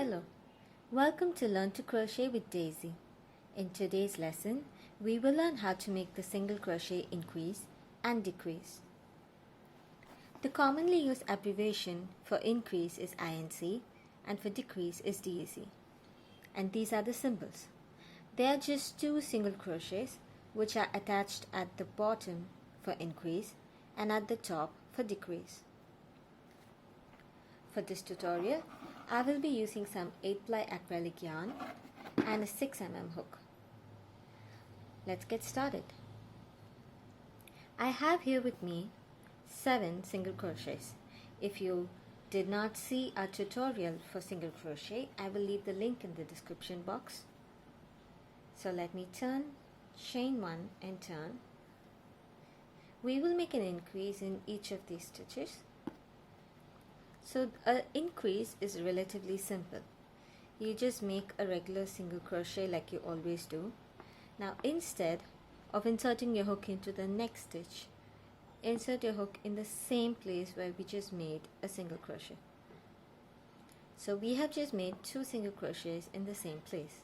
Hello, welcome to Learn to Crochet with Daisy. In today's lesson, we will learn how to make the single crochet increase and decrease. The commonly used abbreviation for increase is INC and for decrease is DEC. And these are the symbols. They are just two single crochets which are attached at the bottom for increase and at the top for decrease. For this tutorial, I will be using some 8-ply acrylic yarn and a 6mm hook. Let's get started. I have here with me 7 single crochets. If you did not see our tutorial for single crochet, I will leave the link in the description box. So let me turn, chain 1 and turn. We will make an increase in each of these stitches. So an increase is relatively simple. You just make a regular single crochet like you always do. Now instead of inserting your hook into the next stitch, insert your hook in the same place where we just made a single crochet. So we have just made 2 single crochets in the same place.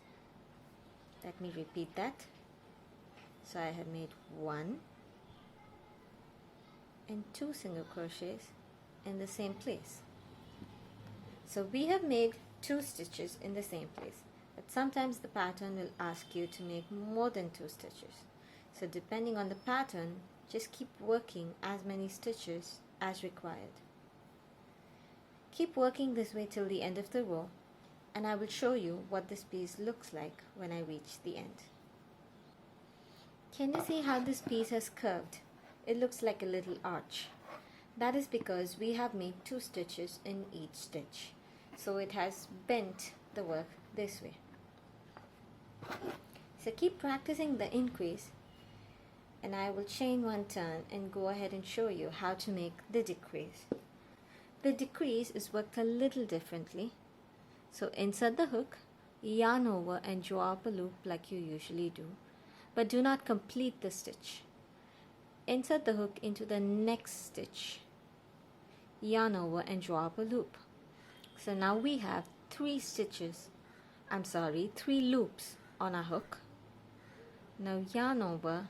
Let me repeat that. So I have made 1 and 2 single crochets in the same place. So we have made 2 stitches in the same place, but sometimes the pattern will ask you to make more than 2 stitches. So depending on the pattern, just keep working as many stitches as required. Keep working this way till the end of the row, and I will show you what this piece looks like when I reach the end. Can you see how this piece has curved? It looks like a little arch. That is because we have made 2 stitches in each stitch. So it has bent the work this way. So keep practicing the increase, and I will chain 1 turn and go ahead and show you how to make the decrease. The decrease is worked a little differently. So insert the hook, yarn over and draw up a loop like you usually do, but do not complete the stitch. Insert the hook into the next stitch, yarn over and draw up a loop. So now we have 3 loops on our hook. Now yarn over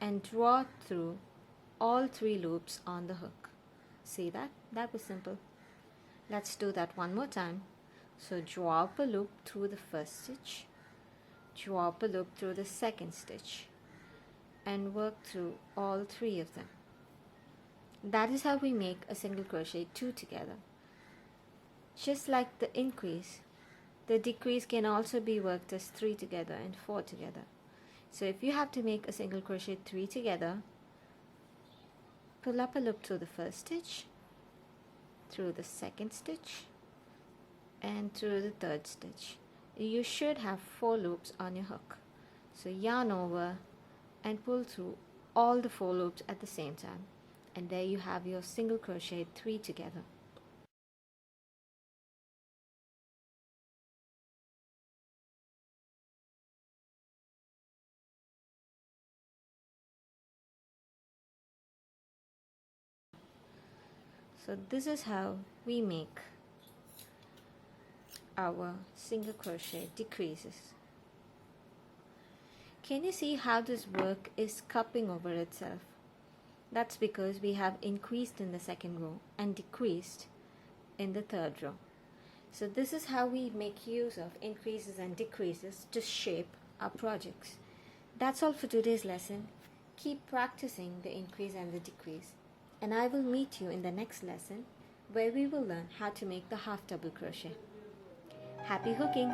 and draw through all 3 loops on the hook. See that? That was simple. Let's do that one more time. So draw up a loop through the first stitch, draw up a loop through the second stitch, and work through all 3 of them. That is how we make a single crochet 2 together. Just like the increase, the decrease can also be worked as 3 together and 4 together. So if you have to make a single crochet 3 together, pull up a loop through the first stitch, through the second stitch, and through the third stitch. You should have 4 loops on your hook. So yarn over and pull through all the 4 loops at the same time, and there you have your single crochet 3 together. So this is how we make our single crochet decreases. Can you see how this work is cupping over itself? That's because we have increased in the second row and decreased in the third row. So this is how we make use of increases and decreases to shape our projects. That's all for today's lesson. Keep practicing the increase and the decrease, and I will meet you in the next lesson where we will learn how to make the half double crochet. Happy hooking!